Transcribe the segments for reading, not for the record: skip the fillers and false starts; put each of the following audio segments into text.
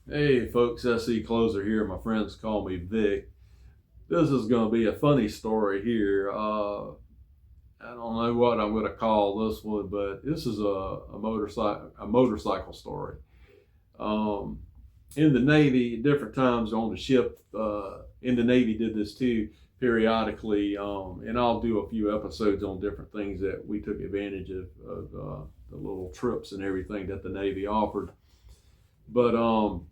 Hey folks, SE Closer here. My friends call me Vic. This is going to be a funny story here. I don't know what I'm going to call this one, but this is a motorcycle story. Um, in the Navy, different times on the ship, in the Navy did this too periodically, and I'll do a few episodes on different things that we took advantage of the little trips and everything that the Navy offered. But on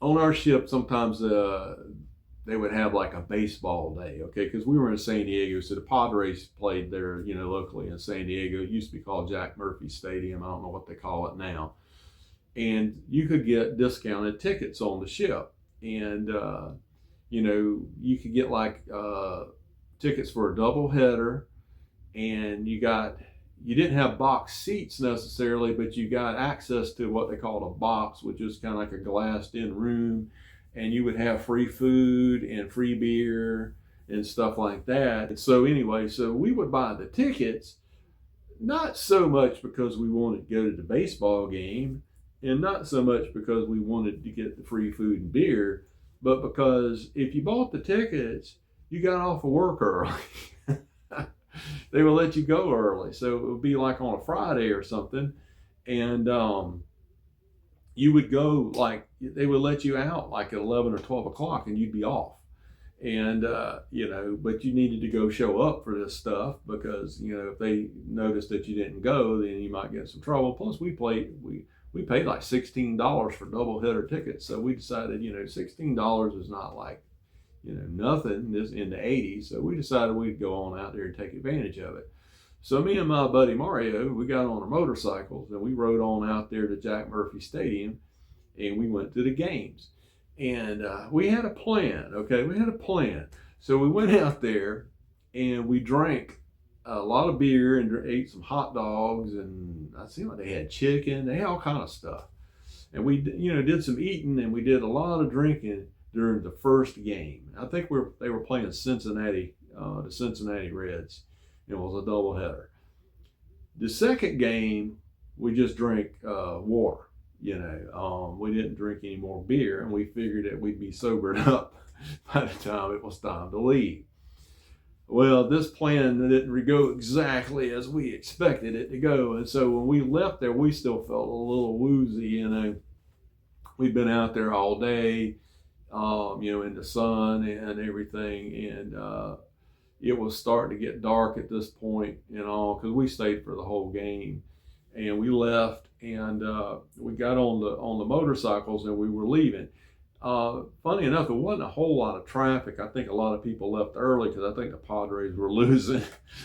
our ship, sometimes they would have like a baseball day, okay? Because we were in San Diego, so the Padres played there, locally in San Diego. It used to be called Jack Murphy Stadium. I don't know what they call it now. And you could get discounted tickets on the ship, and you could get like tickets for a double header, and you didn't have box seats necessarily, but you got access to what they called a box, which is kind of like a glassed in room, and you would have free food and free beer and stuff like that. And so anyway, so we would buy the tickets, not so much because we wanted to go to the baseball game, and not so much because we wanted to get the free food and beer, but because if you bought the tickets, you got off of work early. They would let you go early. So it would be like on a Friday or something. And you would go, like, they would let you out like at 11 or 12 o'clock and you'd be off. And, but you needed to go show up for this stuff because, if they noticed that you didn't go, then you might get in some trouble. Plus, we paid like $16 for double header tickets. So we decided, $16 is not like, nothing this in the 80s. So we decided we'd go on out there and take advantage of it. So me and my buddy Mario, we got on our motorcycles and we rode on out there to Jack Murphy Stadium, and we went to the games. And we had a plan, okay? We had a plan. So we went out there and we drank a lot of beer and ate some hot dogs, and I seemed like they had chicken, they had all kind of stuff. And we, did some eating, and we did a lot of drinking during the first game. I think they were playing Cincinnati, the Cincinnati Reds. It was a doubleheader. The second game, we just drank water. We didn't drink any more beer, and we figured that we'd be sobered up by the time it was time to leave. Well, this plan didn't go exactly as we expected it to go, and so when we left there, we still felt a little woozy. We'd been out there all day, in the sun and everything, and it was starting to get dark at this point, because we stayed for the whole game, and we left, and we got on the motorcycles, and we were leaving. Funny enough, there wasn't a whole lot of traffic. I think a lot of people left early because I think the Padres were losing,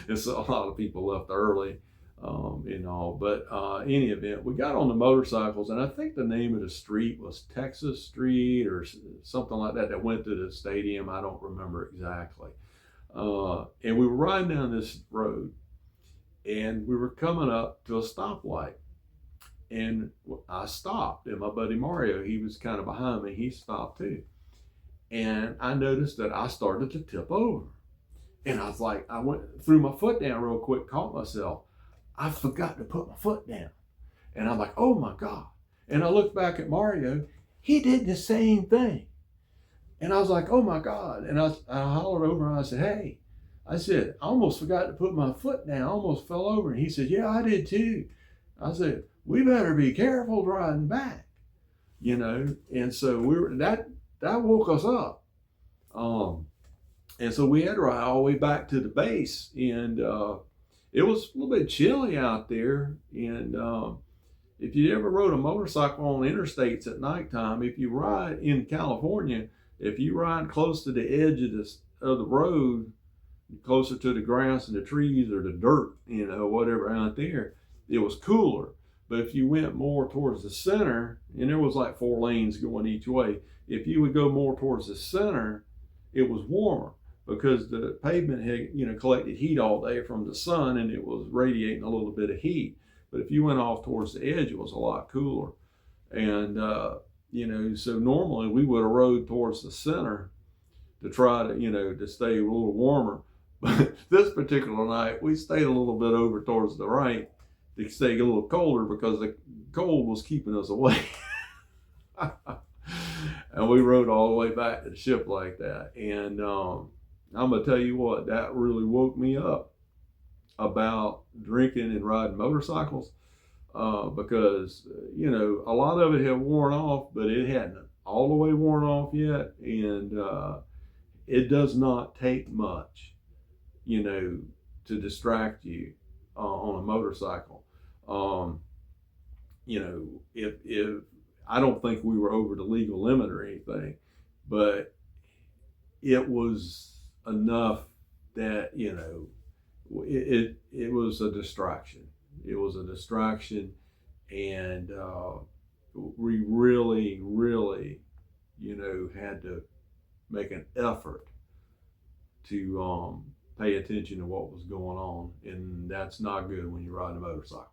and so a lot of people left early, But any event, we got on the motorcycles, and I think the name of the street was Texas Street or something like that that went to the stadium. I don't remember exactly. And we were riding down this road, and we were coming up to a stoplight. And I stopped, and my buddy Mario, he was kind of behind me. He stopped too. And I noticed that I started to tip over. And I was like, I threw my foot down real quick, caught myself. I forgot to put my foot down. And I'm like, oh my God. And I looked back at Mario. He did the same thing. And I was like, oh my God. And I hollered over and I said, hey, I almost forgot to put my foot down. I almost fell over. And he said, yeah, I did too. I said, we better be careful riding back, And so that woke us up. And so we had to ride all the way back to the base, and it was a little bit chilly out there. And if you ever rode a motorcycle on interstates at nighttime, if you ride in California, if you ride close to the edge of the road, closer to the grass and the trees or the dirt, whatever out there, it was cooler. But if you went more towards the center, and there was like 4 lanes going each way, if you would go more towards the center, it was warmer because the pavement had, collected heat all day from the sun, and it was radiating a little bit of heat. But if you went off towards the edge, it was a lot cooler. And, so normally we would have rode towards the center to try to, to stay a little warmer. But this particular night, we stayed a little bit over towards the right to stay a little colder because the cold was keeping us away. And we rode all the way back to the ship like that. And I'm gonna tell you what, that really woke me up about drinking and riding motorcycles, because you know, a lot of it had worn off, but it hadn't all the way worn off yet. And it does not take much, you know, to distract you on a motorcycle. You know, if I don't think we were over the legal limit or anything, but it was enough that, you know, it was a distraction. It was a distraction, and we really, really, you know, had to make an effort to pay attention to what was going on, and that's not good when you're riding a motorcycle.